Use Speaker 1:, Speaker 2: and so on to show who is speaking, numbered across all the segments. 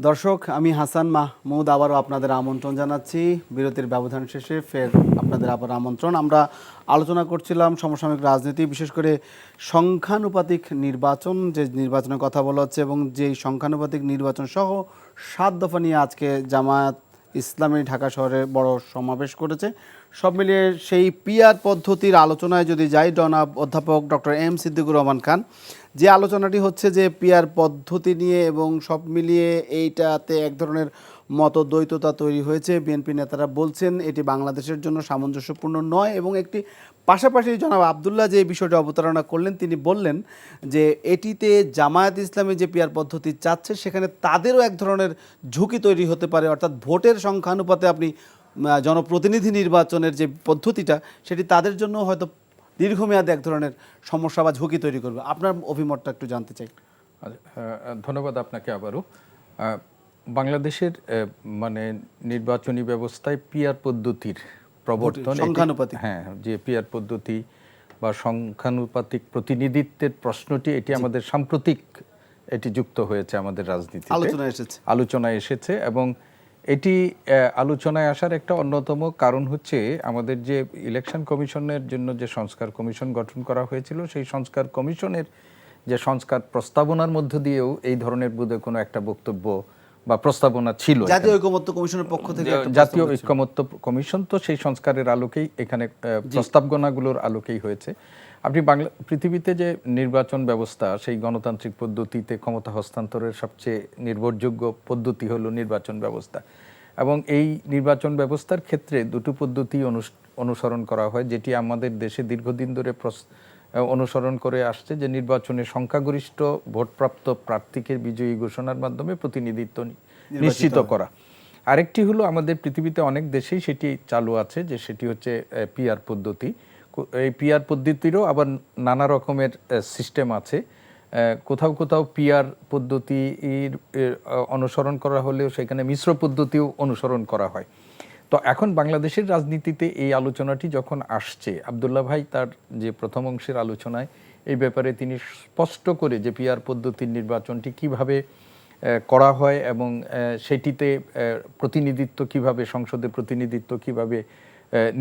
Speaker 1: দর্শক, আমি হাসান মাহমুদ আবারও আপনাদের আমন্ত্রণ জানাচ্ছি। বিরতির ব্যবধান শেষে ফের আপনাদের আবার আমন্ত্রণ। আমরা আলোচনা করছিলাম সমসাময়িক রাজনীতি, বিশেষ করে সংখ্যানুপাতিক নির্বাচন, যে নির্বাচনের কথা বলা হচ্ছে, এবং যেই সংখ্যানুপাতিক নির্বাচন সহ 7 দফা নিয়ে আজকে জামায়াত ইসলামী ঢাকা শহরে বড় সমাবেশ করেছে। সব মিলিয়ে সেই পিআর পদ্ধতির আলোচনায় যদি যাই, অধ্যাপক ডক্টর এম সিদ্দিকুর রহমান খান, যে আলোচনাটি হচ্ছে যে পিআর পদ্ধতি নিয়ে, এবং সব মিলিয়ে এইটাতে এক ধরনের মতদ্বৈততা তৈরি হয়েছে। বিএনপি নেতারা বলছেন এটি বাংলাদেশের জন্য সামঞ্জস্যপূর্ণ নয়, এবং একটি পাশাপাশি জনাব আবদুল্লাহ যে বিষয়টা অবতারণা করলেন, তিনি বললেন যে এটিতে জামায়াত ইসলামী যে পিআর পদ্ধতি চাচ্ছে সেখানে তাদেরও এক ধরনের ঝুঁকি তৈরি হতে পারে, অর্থাৎ ভোটের সংখ্যানুপাতে আপনি জনপ্রতিনিধি নির্বাচনের যে পদ্ধতিটা, সেটি তাদের জন্য হয়তো দীর্ঘমেয়াদে এক ধরনের সমস্যা বা ঝুঁকি তৈরি করবে। আপনার অভিমতটা একটু জানতে চাই।
Speaker 2: ধন্যবাদ আপনাকে আবারও। বাংলাদেশের মানে নির্বাচনী ব্যবস্থায় পিআর পদ্ধতির প্রবর্তন,
Speaker 1: সংখ্যানুপাতিক,
Speaker 2: যে পিআর পদ্ধতি বা সংখ্যানুপাতিক প্রতিনিধিত্বের প্রশ্নটি, এটি আমাদের সাম্প্রতিক এটি যুক্ত হয়েছে আমাদের রাজনীতিতে, আলোচনায় এসেছে। এবং এটি আলোচনায় আসার একটা অন্যতম কারণ হচ্ছে আমাদের যে ইলেকশন কমিশনের জন্য যে সংস্কার কমিশন গঠন করা হয়েছিল, সেই সংস্কার কমিশনের যে সংস্কার প্রস্তাবনার মধ্য দিয়েও এই ধরনের বোধহয় কোনো একটা বক্তব্য বা প্রস্তাবনা ছিল।
Speaker 1: জাতীয় ঐকমত্য কমিশনের পক্ষ থেকে,
Speaker 2: জাতীয় ঐকমত্য কমিশন তো সেই সংস্কারের আলোকেই, এখানে প্রস্তাবনাগুলোর আলোকেই হয়েছে। আপনি পৃথিবীতে যে নির্বাচন ব্যবস্থা, সেই গণতান্ত্রিক পদ্ধতিতে ক্ষমতা হস্তান্তরের সবচেয়ে নির্ভরযোগ্য পদ্ধতি হলো নির্বাচন ব্যবস্থা। এবং এই নির্বাচন ব্যবস্থার ক্ষেত্রে দুটো পদ্ধতি অনুসরণ করা হয়, যেটি আমাদের দেশে দীর্ঘদিন ধরে অনুসরণ করে আসছে, যে নির্বাচনে সংখ্যাগরিষ্ঠ ভোটপ্রাপ্ত প্রার্থীকে বিজয়ী ঘোষণার মাধ্যমে প্রতিনিধিত্ব নিশ্চিত করা। আরেকটি হলো আমাদের পৃথিবীতে অনেক দেশেই সেটি চালু আছে, যে সেটি হচ্ছে পিআর পদ্ধতি। এই পিআর পদ্ধতিরও আবার নানা রকমের সিস্টেম আছে। কোথাও কোথাও পিআর পদ্ধতির অনুসরণ করা হলেও সেখানে মিশ্র পদ্ধতিও অনুসরণ করা হয়। তো এখন বাংলাদেশের রাজনীতিতে এই আলোচনাটি যখন আসছে, আবদুল্লাহ ভাই তার যে প্রথম অংশের আলোচনায় এই ব্যাপারে তিনি স্পষ্ট করে যে পিআর পদ্ধতির নির্বাচনটি কিভাবে করা হয় এবং সেটিতে প্রতিনিধিত্ব কিভাবে, সংসদে প্রতিনিধিত্ব কিভাবে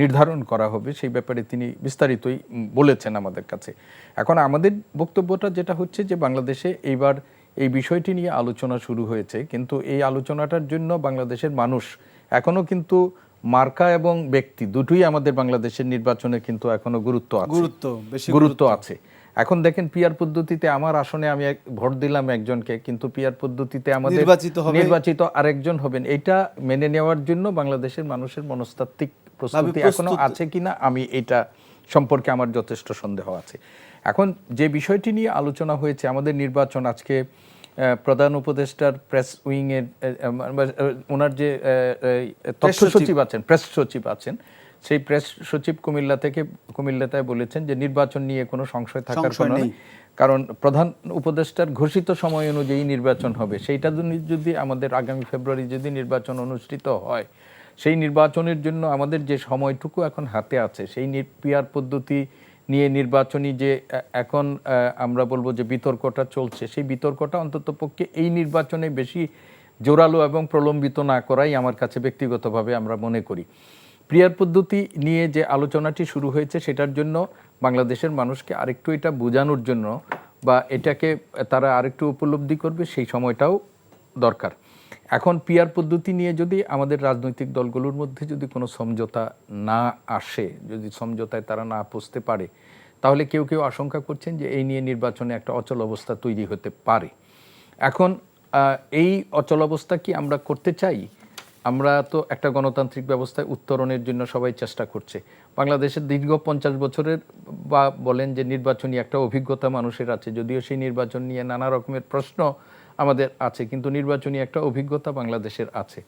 Speaker 2: নির্ধারণ করা হবে, সেই ব্যাপারে তিনি বিস্তারিতই বলেছেন আমাদের কাছে। এখন আমাদের বক্তব্যটা যেটা হচ্ছে যে বাংলাদেশে এইবার এই বিষয়টি নিয়ে আলোচনা শুরু হয়েছে, কিন্তু এই আলোচনাটার জন্য বাংলাদেশের মানুষ এখনো কিন্তু মার্কা এবং ব্যক্তি দুটোই আমাদের বাংলাদেশের নির্বাচনে কিন্তু এখনো গুরুত্ব আছে। এখন দেখেন, পিআর পদ্ধতিতে আমার আসনে আমি ভোট দিলাম একজনকে, কিন্তু পিআর পদ্ধতিতে আমাদের নির্বাচিত আরেকজন হবেন। এটা মেনে নেওয়ার জন্য বাংলাদেশের মানুষের মনস্তাত্ত্বিক প্রস্তুতি এখনো আছে কিনা, আমি এটা সম্পর্কে আমার যথেষ্ট সন্দেহ আছে। এখন যে বিষয়টি নিয়ে আলোচনা হয়েছে, আমাদের নির্বাচন আজকে প্রধান উপদেষ্টার প্রেস উইংয়ের ওনার যে তথ্য সচিব আছেন, প্রেস সচিব আছেন, সেই প্রেস সচিব কুমিল্লাতে বলেছেন যে নির্বাচন নিয়ে কোনো সংশয় থাকার কোনো নেই, কারণ প্রধান উপদেষ্টার ঘোষিত সময় অনুযায়ী নির্বাচন হবে। সেইটা যদি আমাদের আগামী ফেব্রুয়ারি যদি নির্বাচন অনুষ্ঠিত হয়, সেই নির্বাচনের জন্য আমাদের যে সময়টুকু এখন হাতে আছে, সেই পিআর পদ্ধতি নিয়ে নির্বাচনী যে এখন আমরা বলবো যে বিতর্কটা চলছে, সেই বিতর্কটা অন্তত পক্ষে এই নির্বাচনে বেশি জোরালো এবং প্রলম্বিত না করাই আমার কাছে ব্যক্তিগতভাবে আমরা মনে করি। পিআর পদ্ধতি নিয়ে যে আলোচনাটি শুরু হয়েছে, সেটার জন্য বাংলাদেশের মানুষকে আরেকটু এটা বোঝানোর জন্য বা এটাকে তারা আরেকটু উপলব্ধি করবে, সেই সময়টাও দরকার। এখন পিআর পদ্ধতি নিয়ে যদি আমাদের রাজনৈতিক দলগুলোর মধ্যে যদি কোনো সমঝোতা না আসে, যদি সমঝোতায় তারা না পৌঁছতে পারে, তাহলে কেউ কেউ আশঙ্কা করছেন যে এই নিয়ে নির্বাচনে একটা অচল অবস্থা তৈরি হতে পারে। এখন এই অচল অবস্থা কি আমরা করতে চাই? আমরা তো একটা গণতান্ত্রিক ব্যবস্থায় উত্তরণের জন্য সবাই চেষ্টা করছে। বাংলাদেশের দীর্ঘ 50 বছরের বা বলেন যে নির্বাচনী একটা অভিজ্ঞতা মানুষের আছে, যদিও সেই নির্বাচন নিয়ে নানা রকমের প্রশ্ন আমাদের আছে, কিন্তু নির্বাচনী একটা অভিজ্ঞতা বাংলাদেশের আছে।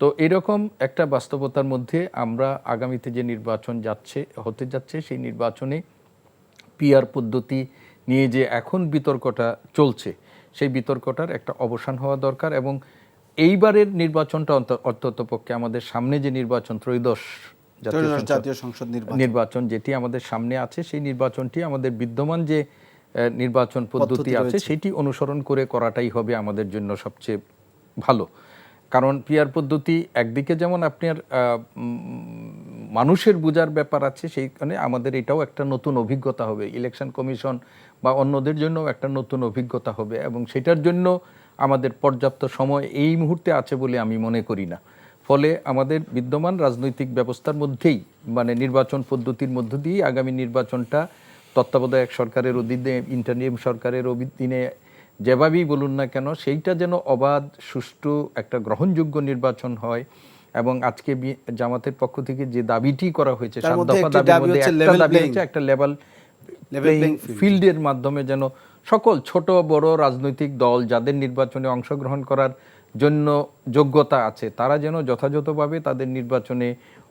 Speaker 2: তো এরকম একটা বাস্তবতার মধ্যে আমরা আগামীতে যে নির্বাচন হতে যাচ্ছে, সেই নির্বাচনে পিআর পদ্ধতি নিয়ে যে এখন বিতর্কটা চলছে, সেই বিতর্কটার একটা অবসান হওয়া দরকার। এবং এইবারের নির্বাচনটা অন্ততপক্ষে আমাদের সামনে যে নির্বাচন, ত্রয়োদশ
Speaker 1: জাতীয় সংসদ
Speaker 2: নির্বাচন যেটি আমাদের সামনে আছে, সেই নির্বাচনটি আমাদের বিদ্যমান যে নির্বাচন পদ্ধতি আছে সেটি অনুসরণ করে করাটাই হবে আমাদের জন্য সবচেয়ে ভালো। কারণ পিআর পদ্ধতি একদিকে যেমন আপনার মানুষের বোঝার ব্যাপার আছে, সেইখানে আমাদের এটাও একটা নতুন অভিজ্ঞতা হবে, ইলেকশন কমিশন বা অন্যদের জন্য একটা নতুন অভিজ্ঞতা হবে, এবং সেটার জন্য আমাদের পর্যাপ্ত সময় এই মুহূর্তে আছে বলে আমি মনে করি না। ফলে আমাদের বিদ্যমান রাজনৈতিক ব্যবস্থার মধ্যেই, মানে নির্বাচন পদ্ধতির মধ্য দিয়েই আগামী নির্বাচনটা তত্ত্বাবধায়ক সরকারের অধীনে, ইন্টারিম সরকারের অধীনে যেভাবেই বলুন না কেন, সেইটা যেন অবাধ, সুষ্ঠু একটা গ্রহণযোগ্য নির্বাচন হয়। এবং আজকে জামাতের পক্ষ থেকে যে দাবিটি করা হয়েছে,
Speaker 1: তার
Speaker 2: 7
Speaker 1: মধ্যে
Speaker 2: দফা
Speaker 1: একটি
Speaker 2: দাবির
Speaker 1: দাবি
Speaker 2: মধ্যে
Speaker 1: হচ্ছে
Speaker 2: একটা
Speaker 1: level
Speaker 2: দাবি
Speaker 1: playing।
Speaker 2: হচ্ছে একটা লেভেল
Speaker 1: playing
Speaker 2: ফিল্ডের মাধ্যমে যেন সকল ছোট বড় রাজনৈতিক দল যাদের নির্বাচনে অংশগ্রহণ করার জন্য যোগ্যতা আছে, তারা যেন যথাযথভাবে তাদের নির্বাচনে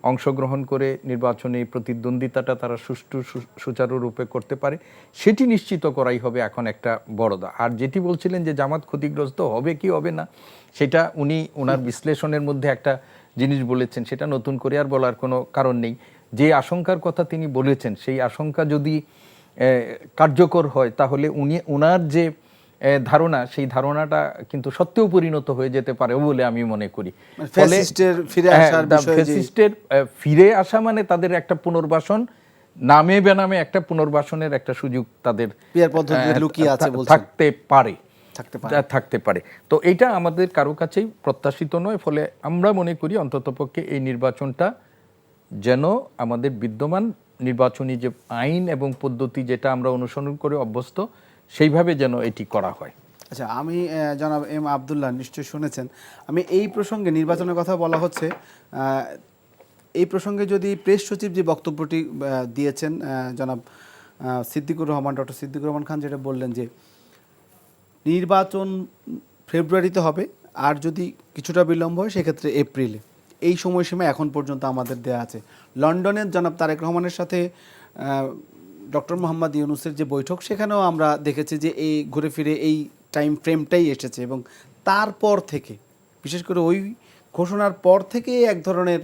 Speaker 2: অংশগ্রহণ করে নির্বাচনে প্রতিদ্বন্দ্বিতাটা তারা সুষ্ঠু সুচারুরূপে করতে পারে, সেটি নিশ্চিত করাই হবে এখন একটা বড় দা। আর যেটি বলছিলেন যে জামাত ক্ষতিগ্রস্ত হবে কি হবে না, সেটা উনি ওনার বিশ্লেষণের মধ্যে একটা জিনিস বলেছেন, সেটা নতুন করে আর বলার কোনো কারণ নেই। যে আশঙ্কার কথা তিনি বলেছেন, সেই আশঙ্কা যদি কার্যকর হয়, তাহলে ওনার যে ধারণা, সেই ধারণাটা কিন্তু সত্যেও পরিণত হয়ে যেতে পারে বলে আমি মনে করি।
Speaker 1: ফ্যাসিস্টের
Speaker 2: ফিরে আসা মানে তাদের একটা পুনর্বাসন, নামে বেনামে একটা পুনর্বাসনের একটা সুযোগ তাদের
Speaker 1: পিয়ার পদ্ধতিতে লুকিয়ে আছে বলছেন,
Speaker 2: থাকতে পারে। তো এইটা আমাদের কারো কাছেই প্রত্যাশিত নয়। ফলে আমরা মনে করি অন্ততপক্ষে এই নির্বাচনটা যেন আমাদের বিদ্যমান নির্বাচনী যে আইন এবং পদ্ধতি, যেটা আমরা অনুসরণ করে অভ্যস্ত, সেইভাবে যেন এটি করা হয়।
Speaker 1: আচ্ছা, আমি জনাব এম আব্দুল্লাহ, নিশ্চয়ই শুনেছেন আমি এই প্রসঙ্গে, নির্বাচনের কথা বলা হচ্ছে, এই প্রসঙ্গে যদি প্রেস সচিব যে বক্তব্যটি দিয়েছেন জনাব সিদ্দিকুর রহমান, ডক্টর সিদ্দিকুর রহমান খান, যেটা বললেন যে নির্বাচন ফেব্রুয়ারিতে হবে, আর যদি কিছুটা বিলম্ব হয় সেক্ষেত্রে এপ্রিলে, এই সময়সীমা এখন পর্যন্ত আমাদের দেয়া আছে। লন্ডনের জনাব তারেক রহমানের সাথে ডক্টর মোহাম্মদ ইউনূসের যে বৈঠক, সেখানেও আমরা দেখেছি যে এই ঘুরে ফিরে এই টাইম ফ্রেমটাই এসেছে, এবং তারপর থেকে, বিশেষ করে ওই ঘোষণার পর থেকে এক ধরনের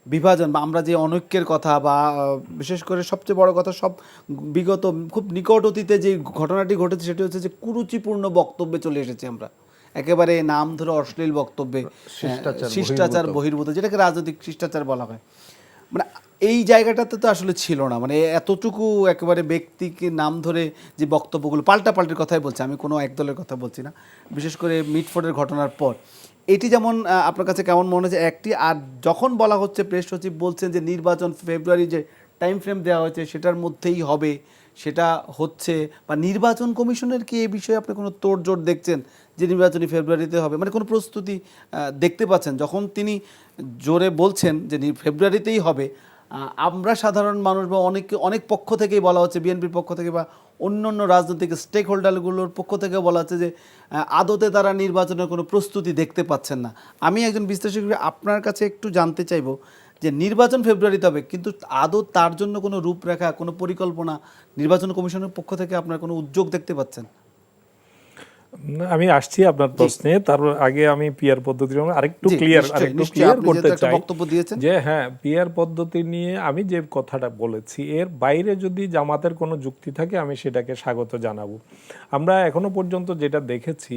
Speaker 1: বিভাজন, বা আমরা যে অনৈক্যের কথা, বা বিশেষ করে সবচেয়ে বড় কথা, সব বিগত খুব নিকট অতীতে যে ঘটনাটি ঘটেছে সেটি হচ্ছে যে কুরুচিপূর্ণ বক্তব্যে চলে এসেছি আমরা, একেবারে নাম ধরে অশ্লীল বক্তব্যে, শিষ্টাচার বহির্ভূত, যেটাকে রাজনৈতিক শিষ্টাচার বলা হয়। মানে এই জায়গাটাতে তো আসলে ছিল না, মানে এতটুকু একেবারে ব্যক্তিকে নাম ধরে যে বক্তব্যগুলো, পাল্টাপাল্টির কথাই বলছে, আমি কোনো এক দলের কথা বলছি না, বিশেষ করে মিটফোর্ডের ঘটনার পর এটি যেমন আপনার কাছে কেমন মনে হচ্ছে একটি, আর যখন বলা হচ্ছে প্রেস সচিব বলছেন যে নির্বাচন ফেব্রুয়ারি যে টাইম ফ্রেম দেওয়া হয়েছে সেটার মধ্যেই হবে, সেটা হচ্ছে, বা নির্বাচন কমিশনের কি এই বিষয়ে আপনি কোনো তোড়জোড় দেখছেন যে নির্বাচনী ফেব্রুয়ারিতে হবে, মানে কোনো প্রস্তুতি দেখতে পাচ্ছেন? যখন তিনি জোরে বলছেন যে ফেব্রুয়ারিতেই হবে, আমরা সাধারণ মানুষ বা অনেক পক্ষ থেকেই বলা হচ্ছে, বিএনপির পক্ষ থেকে বা অন্য অন্য রাজনৈতিক স্টেক হোল্ডারগুলোর পক্ষ থেকেও বলা হচ্ছে যে আদতে তারা নির্বাচনের কোনো প্রস্তুতি দেখতে পাচ্ছেন না। আমি একজন বিশ্লেষক হিসেবে আপনার কাছে একটু জানতে চাইব যে নির্বাচন ফেব্রুয়ারিতে হবে, কিন্তু আদৌ তার জন্য কোনো রূপরেখা, কোনো পরিকল্পনা নির্বাচন কমিশনের পক্ষ থেকে আপনার কোনো উদ্যোগ দেখতে পাচ্ছেন?
Speaker 3: আমি আসছি আপনার প্রশ্নে, তার আগে আমি পিআর পদ্ধতির আরেকটু ক্লিয়ার করতে চাই যে হ্যাঁ, পিআর পদ্ধতি নিয়ে আমি যে কথাটা বলেছি, এর বাইরে যদি জামাতের কোনো যুক্তি থাকে আমি সেটাকে স্বাগত জানাবো। আমরা এখনো পর্যন্ত যেটা দেখেছি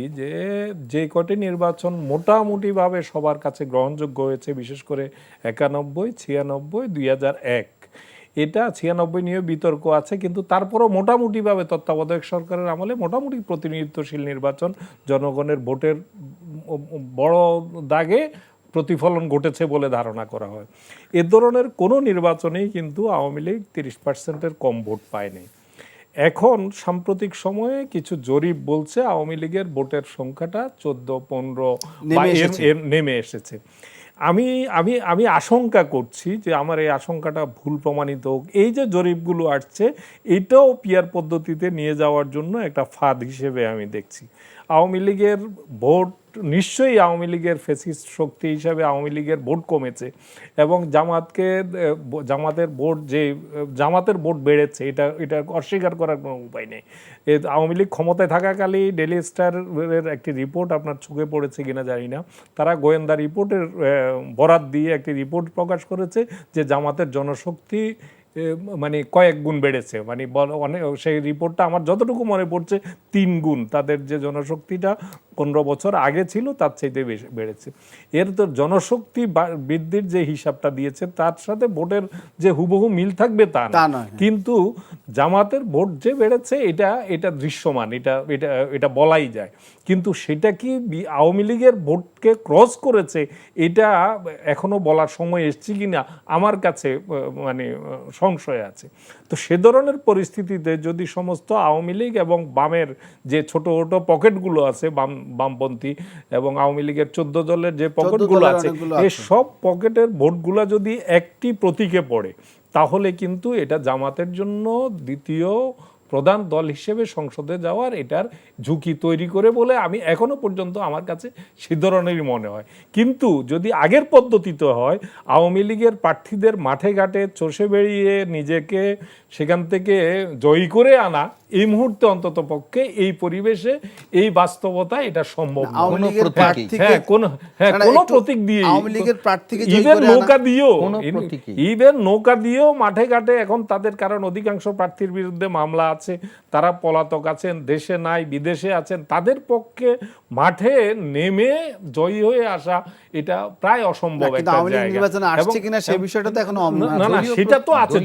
Speaker 3: যে কটি নির্বাচন মোটামুটিভাবে সবার কাছে গ্রহণযোগ্য হয়েছে, বিশেষ করে 91, 96, 2001, এটা 96 নিয়ে বিতর্ক আছে, কিন্তু তারপরও মোটামুটিভাবে তত্ত্বাবধায়ক সরকারের আমলে মোটামুটি প্রতিনিধিত্বশীল নির্বাচন, জনগণের ভোটের বড় দাগে প্রতিফলন ঘটেছে বলে ধারণা করা হয়। এ ধরনের কোনো নির্বাচনেই কিন্তু আওয়ামী লীগ 30%-এর কম ভোট পায়নি। এখন সাম্প্রতিক সময়ে কিছু জরিপ বলছে আওয়ামী লীগের ভোটের সংখ্যাটা 14-15 নেমে এসেছে। আমি আশঙ্কা করছি যে আমার এই আশঙ্কাটা ভুল প্রমাণিত হোক। এই যে জরিপগুলো আসছে, এটাও পিআর পদ্ধতিতে নিয়ে যাওয়ার জন্য একটা ফাঁদ হিসেবে আমি দেখছি। আওয়ামী লীগের ভোট, নিশ্চয়ই আওয়ামী লীগের ফ্যাসিস্ট শক্তি হিসাবে আওয়ামী লীগের ভোট কমেছে, এবং জামাতের ভোট বেড়েছে, এটা অস্বীকার করার কোনো উপায় নেই। আওয়ামী লীগ ক্ষমতায় থাকাকালে ডেইলি স্টারের একটি রিপোর্ট আপনার চোখে পড়েছে কিনা জানি না, তারা গোয়েন্দা রিপোর্টের বরাত দিয়ে একটি রিপোর্ট প্রকাশ করেছে যে জামাতের জনশক্তি মানে কয়েক গুণ বেড়েছে, মানে অনেক, সেই রিপোর্টটা আমার যতটুকু মনে পড়ছে 3 গুণ তাদের যে জনশক্তিটা 15 বছর আগে ছিল তার চাইতে বেশি বেড়েছে। এর তো জনশক্তি বৃদ্ধির যে হিসাবটা দিয়েছে তার সাথে ভোটের যে হুবহু মিল থাকবে তা না, কিন্তু জামাতের ভোট যে বেড়েছে এটা দৃশ্যমান, এটা বলাই যায়। কিন্তু সেটা কি আওয়ামী লীগের ভোটকে ক্রস করেছে এটা এখনো বলার সময় এসছে কিনা আমার কাছে মানে সংশয় আছে। তো সে ধরনের পরিস্থিতিতে যদি সমস্ত আওয়ামী লীগ এবং বামের যে ছোট ছোট পকেটগুলো আছে, বামপন্থী এবং আওয়ামী লীগের 14 দলের যে পকেটগুলো আছে, এই সব পকেটের ভোটগুলো যদি একটি প্রতীকে পড়ে তাহলে কিন্তু এটা জামাতের জন্য দ্বিতীয় প্রধান দল হিসেবে সংসদে যাওয়ার এটার ঝুঁকি তৈরি করে বলে আমি এখনো পর্যন্ত আমার কাছে সে ধরনেরই মনে হয়। কিন্তু যদি আগের পদ্ধতিতে হয়, আওয়ামী লীগের প্রার্থীদের মাঠে ঘাটে চষে বেরিয়ে নিজেকে সেখান থেকে জয়ী করে আনা এই মুহূর্তে অন্তত পক্ষে এই পরিবেশে এই বাস্তবতা এটা সম্ভব না। কোনো প্রতীক দিয়ে ইভেন নৌকা দিয়েও মাঠে ঘাটে এখন তাদের, কারণ অধিকাংশ প্রার্থীর বিরুদ্ধে মামলা আছে, তারা পলাতক আছেন, দেশে নাই বিদেশে আছেন, তাদের পক্ষে মাঠে নেমে জয়ী হয়ে আসা এটা প্রায় অসম্ভব একটা জায়গা। সেটা তো আছে,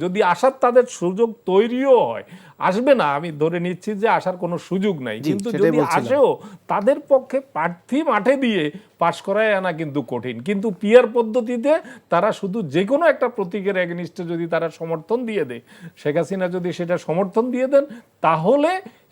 Speaker 3: যদি আসার তাদের সুযোগ তৈরিও হয়, আসবে না আমি ধরে নিচ্ছি যে আসার কোনো সুযোগ নাই, কিন্তু যদি আসেও তাদের পক্ষে প্রার্থী মাঠে দিয়ে পাশ করায় আনা কিন্তু কঠিন। কিন্তু পিয়ার পদ্ধতিতে তারা শুধু যে কোনো একটা প্রতীকের এগেনিস্টে যদি তারা সমর্থন দিয়ে দেয়, শেখ হাসিনা যদি সেটা সমর্থন দিয়ে দেন, তাহলে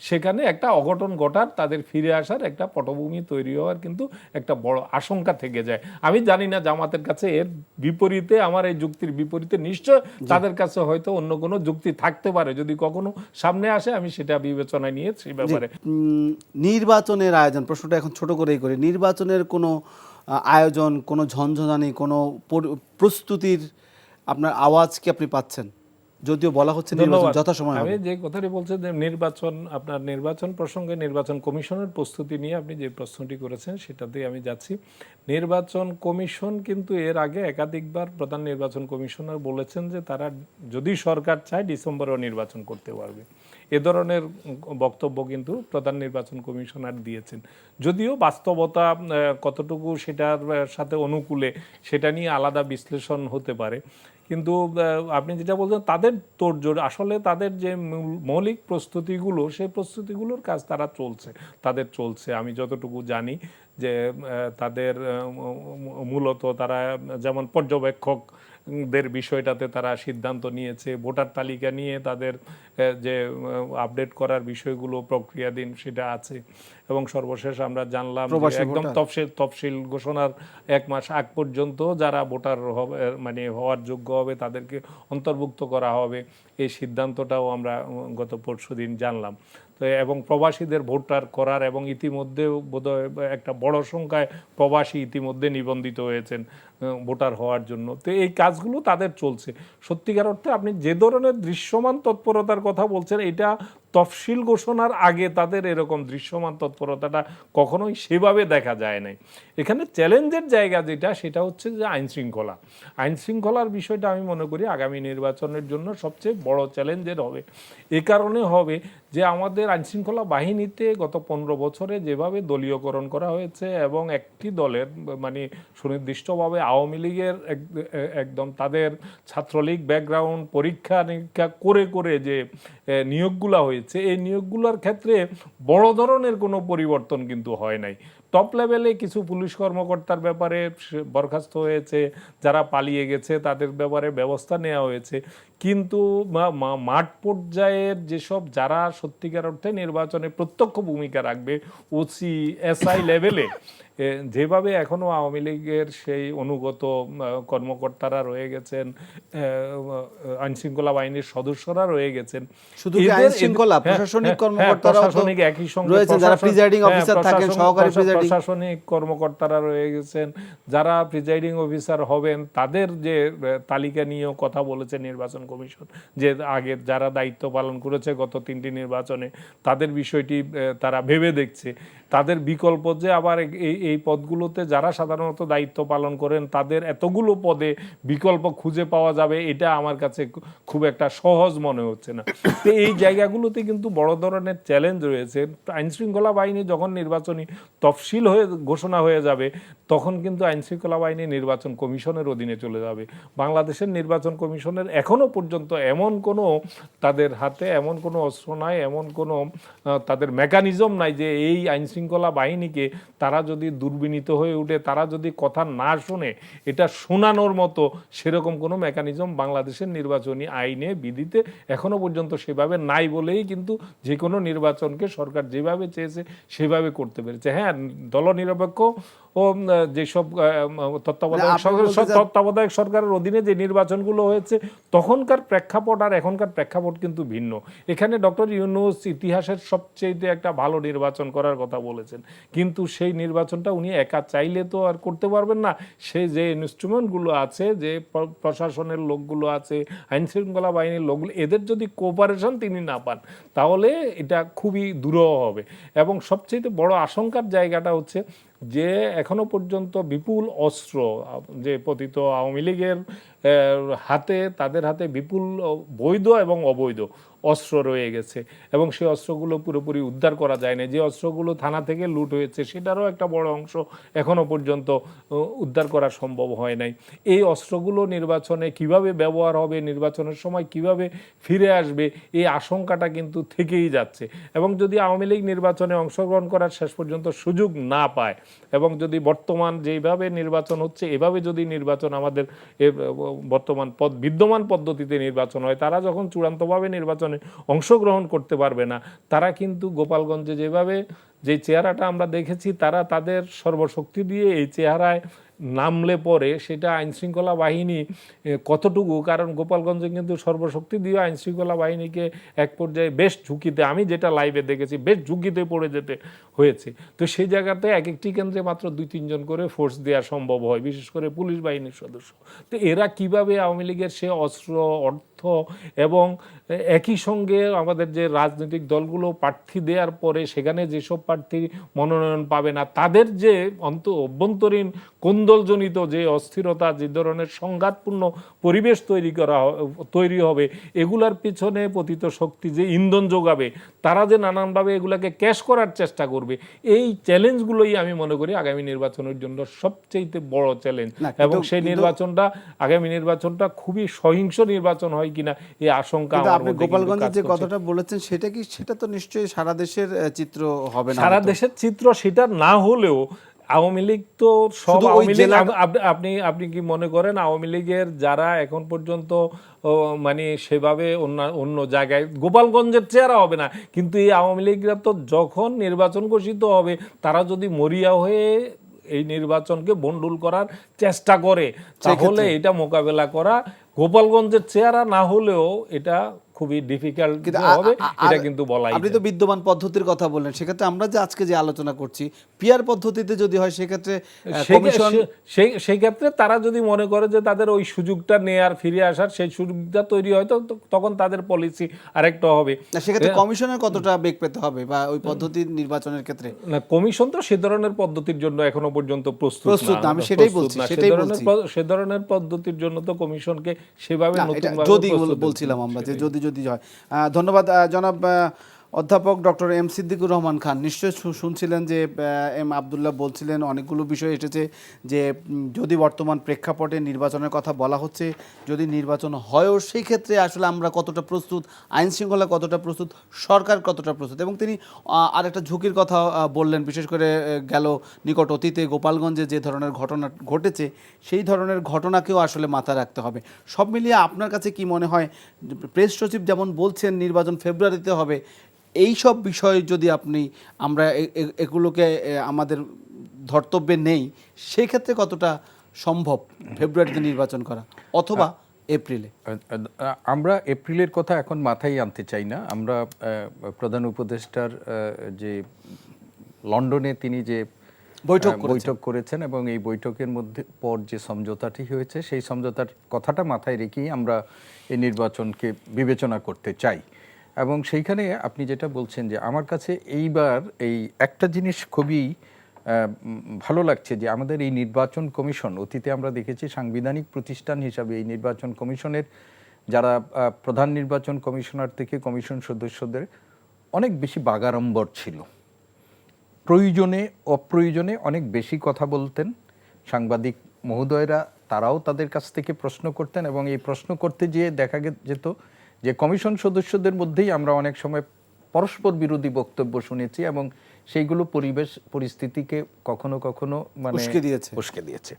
Speaker 3: সেখানে একটা অঘটন ঘটার, তাদের ফিরে আসার একটা পটভূমি তৈরি হওয়ার কিন্তু একটা বড় আশঙ্কা থেকে যায়। আমি জানি না জামাতের কাছে এর বিপরীতে, আমার এই যুক্তির বিপরীতে নিশ্চয় তাদের কাছে হয়তো অন্য কোনো যুক্তি থাকতে পারে, যদি কখনো সামনে আসে আমি সেটা বিবেচনায় নিয়ে সেই ব্যাপারে।
Speaker 1: নির্বাচনের আয়োজন, প্রশ্নটা এখন ছোট করেই করি, নির্বাচনের কোনো আয়োজন, কোনো ঝঞ্ঝনানি, কোনো প্রস্তুতির আপনার আওয়াজ কি আপনি পাচ্ছেন? যদিও বলা হচ্ছে যথাসময়।
Speaker 3: আমি যে কথাটি বলছি যে নির্বাচন প্রসঙ্গে নির্বাচন কমিশনের প্রস্তুতি নিয়ে আপনি যে প্রশ্নটি করেছেন সেটাতেই আমি যাচ্ছি। নির্বাচন কমিশন কিন্তু এর আগে একাধিকবার প্রধান নির্বাচন কমিশনার বলেছেন যে তারা যদি সরকার চায় ডিসেম্বরেও নির্বাচন করতে পারবে। এ ধরনের বক্তব্য কিন্তু প্রধান নির্বাচন কমিশনার দিয়েছেন। যদিও বাস্তবতা কতটুকু সেটার সাথে অনুকূলে সেটা নিয়ে আলাদা বিশ্লেষণ হতে পারে, কিন্তু আপনি যেটা বলছেন তাদের তোড়জোড়, আসলে তাদের যে মৌলিক প্রস্তুতিগুলো, সেই প্রস্তুতিগুলোর কাজ তাদের চলছে। আমি যতটুকু জানি যে তাদের মূলত তারা যেমন পর্যবেক্ষকদের বিষয়টাতে তারা সিদ্ধান্ত নিয়েছে, ভোটার তালিকা নিয়ে তাদের যে আপডেট করার বিষয়গুলো প্রক্রিয়াধীন সেটা আছে, এবং সর্বশেষ আমরা জানলাম একদম তফসিল ঘোষণার 1 মাস আগ পর্যন্ত যারা ভোটার হবে মানে হওয়ার যোগ্য হবে তাদেরকে অন্তর্ভুক্ত করা হবে, এই সিদ্ধান্তটাও আমরা গত পরশুদিন জানলাম। তো এবং প্রবাসীদের ভোটার করার, এবং ইতিমধ্যে বোধহয় একটা বড় সংখ্যায় প্রবাসী ইতিমধ্যে নিবন্ধিত হয়েছেন ভোটার হওয়ার জন্য। তো এই কাজগুলো তাদের চলছে। সত্যিকার অর্থে আপনি যে ধরনের দৃশ্যমান তৎপরতার কথা বলছেন, এটা তফসিল ঘোষণার আগে তাদের এরকম দৃশ্যমান তৎপরতাটা কখনোই সেভাবে দেখা যায় নাই। এখানে চ্যালেঞ্জের জায়গা সেটা হচ্ছে যে আইন শৃঙ্খলার বিষয়টা আমি মনে করি আগামী নির্বাচনের জন্য সবচেয়ে বড় চ্যালেঞ্জের হবে। এ কারণে হবে যে আমাদের আইনশৃঙ্খলা বাহিনীতে গত 15 বছরে যেভাবে দলীয়করণ করা হয়েছে, এবং একটি দলের মানে সুনির্দিষ্টভাবে আওয়ামী লীগের একদম তাদের ছাত্রলীগ ব্যাকগ্রাউন্ড পরীক্ষা নিরীক্ষা করে যে নিয়োগগুলো হয়েছে, এই নিয়োগগুলোর ক্ষেত্রে বড় ধরনের কোনো পরিবর্তন কিন্তু হয় নাই। টপ লেভেলে কিছু পুলিশ কর্মকর্তার ব্যাপারে বরখাস্ত হয়েছে, যারা পালিয়ে গেছে তাদের ব্যাপারে ব্যবস্থা নেওয়া হয়েছে, কিন্তু মাঠ পর্যায়ের যেসব যারা সত্যিকার অর্থে নির্বাচনে প্রত্যক্ষ ভূমিকা রাখবে, ওসি এসআই লেভেলে যেভাবে এখনো আওয়ামী লীগের সেই অনুগত কর্মকর্তারা রয়ে গেছেন, আইনশৃঙ্খলা বাহিনীর সদস্যরা রয়ে গেছেন,
Speaker 1: শুধু আইনশৃঙ্খলা প্রশাসনিক কর্মকর্তারাও
Speaker 3: প্রশাসনিক একই সঙ্গে
Speaker 1: রয়েছেন, যারা প্রিজাইডিং অফিসার থাকেন, সহকারী
Speaker 3: প্রশাসনিক কর্মকর্তারা রয়ে গেছেন, যারা প্রিজাইডিং অফিসার হবেন তাদের যে তালিকা নিয়েও কথা বলেছে নির্বাচন কমিশন, যে আগে যারা দায়িত্ব পালন করেছে গত 3টি নির্বাচনে তাদের বিষয়টি তারা ভেবে দেখছে। তাদের বিকল্প যে আবার এই পদগুলোতে যারা সাধারণত দায়িত্ব পালন করেন তাদের এতগুলো পদে বিকল্প খুঁজে পাওয়া যাবে, এটা আমার কাছে খুব একটা সহজ মনে হচ্ছে না। তো এই জায়গাগুলোতে কিন্তু বড় ধরনের চ্যালেঞ্জ রয়েছে। আইনশৃঙ্খলা বাহিনী যখন নির্বাচনী তফসিল হয়ে ঘোষণা হয়ে যাবে, তখন কিন্তু আইনশৃঙ্খলা বাহিনী নির্বাচন কমিশনের অধীনে চলে যাবে। বাংলাদেশের নির্বাচন কমিশনের এখনো পর্যন্ত এমন কোনো তাদের হাতে এমন কোনো অস্ত্র নাই, এমন কোনো তাদের মেকানিজম নাই যে এই আইনশৃঙ্খলা বাহিনীকে তারা যদি দুর্বিনীত হয়ে উঠে, তারা যদি কথা না শোনে, এটা শোনানোর মতো সেরকম কোনো মেকানিজম বাংলাদেশের নির্বাচনী আইনে বিধিতে এখনো পর্যন্ত সেভাবে নাই বলেই কিন্তু যে কোনো নির্বাচনকে সরকার যেভাবে চেয়েছে সেভাবে করতে পেরেছে। হ্যাঁ, দলনিরপেক্ষ ও যেসব তত্ত্বাবধায়ক সরকারের অধীনে যে নির্বাচনগুলো হয়েছে তখনকার প্রেক্ষাপট আর এখনকার প্রেক্ষাপট কিন্তু ভিন্ন। এখানে ডক্টর ইউনূস ইতিহাসের সবচেয়ে একটা ভালো নির্বাচন করার কথা বলেছেন, কিন্তু সেই নির্বাচনটা উনি একা চাইলে তো আর করতে পারবেন না। সেই যে ইনস্ট্রুমেন্টগুলো আছে, যে প্রশাসনের লোকগুলো আছে, আইনশৃঙ্খলা বাহিনীর লোকগুলো, এদের যদি কোঅপারেশন তিনি না পান তাহলে এটা খুবই দুরূহ হবে। এবং সবচেয়ে বড় আশঙ্কার জায়গাটা হচ্ছে যে এখনো পর্যন্ত বিপুল অস্ত্র যে পতিত আওয়ামী লীগের হাতে, তাদের হাতে বিপুল বৈধ এবং অবৈধ অস্ত্র রয়ে গেছে এবং সেই অস্ত্রগুলো পুরোপুরি উদ্ধার করা যায় না। যে অস্ত্রগুলো থানা থেকে লুট হয়েছে সেটারও একটা বড় অংশ এখনো পর্যন্ত উদ্ধার করা সম্ভব হয় নাই। এই অস্ত্রগুলো নির্বাচনে কিভাবে ব্যবহার হবে, নির্বাচনের সময় কিভাবে ফিরে আসবে, এই আশঙ্কাটা কিন্তু থেকেই যাচ্ছে। এবং যদি আওয়ামী লীগ নির্বাচনে অংশগ্রহণ করার শেষ পর্যন্ত সুযোগ না পায় এবং যদি বর্তমান যেভাবে নির্বাচন হচ্ছে এভাবে যদি নির্বাচন আমাদের বর্তমান বিদ্যমান পদ্ধতিতে নির্বাচন হয়, তারা যখন চূড়ান্তভাবে নির্বাচনে অংশগ্রহণ করতে পারবে না, তারা কিন্তু গোপালগঞ্জে যেভাবে যে চেহারাটা আমরা দেখেছি, তারা তাদের সর্বশক্তি দিয়ে এই চেহারায় নামলে পরে সেটা আইনশৃঙ্খলা বাহিনী কতটুকু, কারণ গোপালগঞ্জে কিন্তু সর্বশক্তি দিয়ে আইনশৃঙ্খলা বাহিনীকে এক পর্যায়ে বেশ ঝুঁকিতে, আমি যেটা লাইভে দেখেছি, বেশ ঝুঁকিতে পড়ে যেতে হয়েছে। তো সেই জায়গাতে এক একটি কেন্দ্রে মাত্র 2-3 জন করে ফোর্স দেওয়া সম্ভব হয়, বিশেষ করে পুলিশ বাহিনীর সদস্য। তো এরা কিভাবে আওয়ামী লীগের সে অস্ত্র, অর্থ এবং একই সঙ্গে আমাদের যে রাজনৈতিক দলগুলো প্রার্থী দেওয়ার পরে সেখানে যেসব প্রার্থী মনোনয়ন পাবে না, তাদের যে অভ্যন্তরীণ কোন্দলজনিত যে অস্থিরতা, যে ধরনের সংঘাতপূর্ণ পরিবেশ তৈরি হবে, এগুলার পিছনে পতিত শক্তি যে ইন্ধন যোগাবে, তারা যে নানানভাবে এগুলাকে ক্যাশ করার চেষ্টা করবে, এই চ্যালেঞ্জগুলোই আমি মনে করি আগামী নির্বাচনের জন্য সবচেয়ে বড় চ্যালেঞ্জ। এবং সেই নির্বাচনটা, আগামী নির্বাচনটা খুবই সহিংস নির্বাচন হয় কিনা এই আশঙ্কা আমার মধ্যে।
Speaker 1: গোপালগঞ্জের যে কথাটা বলেছেন সেটা তো নিশ্চয়ই সারা দেশের চিত্র হবে না।
Speaker 3: সারা দেশের চিত্র সেটা না হলেও আওয়ামী লীগ তো সব আওয়ামী লীগ, আপনি কি মনে করেন আওয়ামী লীগের যারা এখন পর্যন্ত মানে সেভাবে অন্য জায়গায় গোপালগঞ্জের চেহারা হবে না, কিন্তু এই আওয়ামী লীগরা তো যখন নির্বাচন ঘোষিত হবে তারা যদি মরিয়া হয়ে এই নির্বাচনকে বন্ডুল করার চেষ্টা করে, তাহলে এটা মোকাবেলা করা গোপালগঞ্জের চেহারা না হলেও এটা খুবই ডিফিকাল্ট হবে, এটা কিন্তু বলাই।
Speaker 1: আপনি তো বিদ্যমান পদ্ধতির কথা বললেন, সেক্ষেত্রে আমরা যে আজকে যে আলোচনা করছি পিয়ার পদ্ধতিতে যদি হয় সেক্ষেত্রে কমিশন,
Speaker 3: সেই ক্ষেত্রে তারা যদি মনে করে যে তাদের ওই সুযোগটা নেয়ার, ফিরে আসার সেই সুযোগটা তৈরি হয়, তো তখন তাদের পলিসি আরেকটা হবে।
Speaker 1: সেক্ষেত্রে কমিশনের কতটা বেগ পেতে হবে বা ওই পদ্ধতির নির্বাচনের ক্ষেত্রে?
Speaker 3: না, কমিশন তো সে ধরনের পদ্ধতির জন্য এখনো পর্যন্ত প্রস্তুত না।
Speaker 1: আমি সেটাই বলছি,
Speaker 3: সে ধরনের পদ্ধতির জন্য তো কমিশনকে সেভাবে নতুন
Speaker 1: যদি বলছিলাম আমরা যে যদি হয়। ধন্যবাদ জনাব অধ্যাপক ডক্টর এম সিদ্দিকুর রহমান খান। নিশ্চয়ই শুনছিলেন যে এম আবদুল্লাহ বলছিলেন, অনেকগুলো বিষয় এসেছে যে যদি বর্তমান প্রেক্ষাপটে নির্বাচনের কথা বলা হচ্ছে, যদি নির্বাচন হয়ও সেই ক্ষেত্রে আসলে আমরা কতটা প্রস্তুত, আইন শৃঙ্খলা কতটা প্রস্তুত, সরকার কতটা প্রস্তুত। এবং তিনি আরেকটা ঝুঁকির কথা বললেন, বিশেষ করে গেল নিকট অতীতে গোপালগঞ্জে যে ধরনের ঘটনা ঘটেছে সেই ধরনের ঘটনাকেও আসলে মাথায় রাখতে হবে। সব মিলিয়ে আপনার কাছে কি মনে হয়, প্রেস সচিব যেমন বলছেন নির্বাচন ফেব্রুয়ারিতে হবে, এই সব বিষয় যদি আমরা এগুলোকে আমাদের ধর্তব্যে নেই, সেই ক্ষেত্রে কতটা সম্ভব ফেব্রুয়ারিতে নির্বাচন করা অথবা এপ্রিলে?
Speaker 2: আমরা এপ্রিলের কথা এখন মাথায় আনতে চাই না। আমরা প্রধান উপদেষ্টার যে লন্ডনে তিনি যে বৈঠক করেছেন এবং এই বৈঠকের মধ্যে পর যে সমঝোতাটি হয়েছে সেই সমঝোতার কথাটা মাথায় রেখেই আমরা এই নির্বাচনকে বিবেচনা করতে চাই। এবং সেইখানে আপনি যেটা বলছেন যে আমার কাছে এইবার এই একটা জিনিস খুবই ভালো লাগছে যে আমাদের এই নির্বাচন কমিশন, অতীতে আমরা দেখেছি সাংবিধানিক প্রতিষ্ঠান হিসাবে এই নির্বাচন কমিশনের যারা প্রধান নির্বাচন কমিশনার থেকে কমিশন সদস্যদের অনেক বেশি বাগাড়ম্বর ছিল, প্রয়োজনে অপ্রয়োজনে অনেক বেশি কথা বলতেন। সাংবাদিক মহোদয়রা তারাও তাদের কাছ থেকে প্রশ্ন করতেন এবং এই প্রশ্ন করতে গিয়ে দেখা যেত যে কমিশন সদস্যদের মধ্যেই আমরা অনেক সময় পরস্পর বিরোধী বক্তব্য শুনেছি এবং সেইগুলো পরিবেশ পরিস্থিতিকে কখনো কখনো মানে উস্কে দিয়েছে।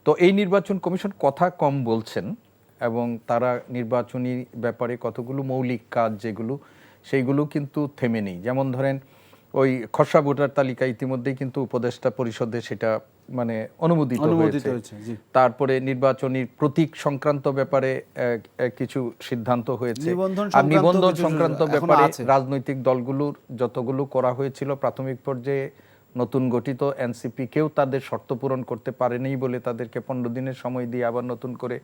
Speaker 2: তো এই নির্বাচন কমিশন কথা কম বলছেন এবং তারা নির্বাচনী ব্যাপারে কতগুলো মৌলিক কাজ যেগুলো সেইগুলো কিন্তু থেমে নেই। যেমন ধরেন ওই খসড়া ভোটার তালিকা ইতিমধ্যেই কিন্তু উপদেষ্টা পরিষদে সেটা মানে অনুমোদিত হয়েছে। তারপরে নির্বাচনী প্রতীক সংক্রান্ত ব্যাপারে কিছু সিদ্ধান্ত হয়েছে, নিবন্ধন সংক্রান্ত ব্যাপারে রাজনৈতিক দলগুলোর যতগুলো করা হয়েছিল প্রাথমিক পর্যায়ে নতুন গঠিত এনসিপি কেউ তাদের শর্ত পূরণ করতে পারেনি বলে তাদেরকে 15 দিনের সময় দিয়ে আবার নতুন করে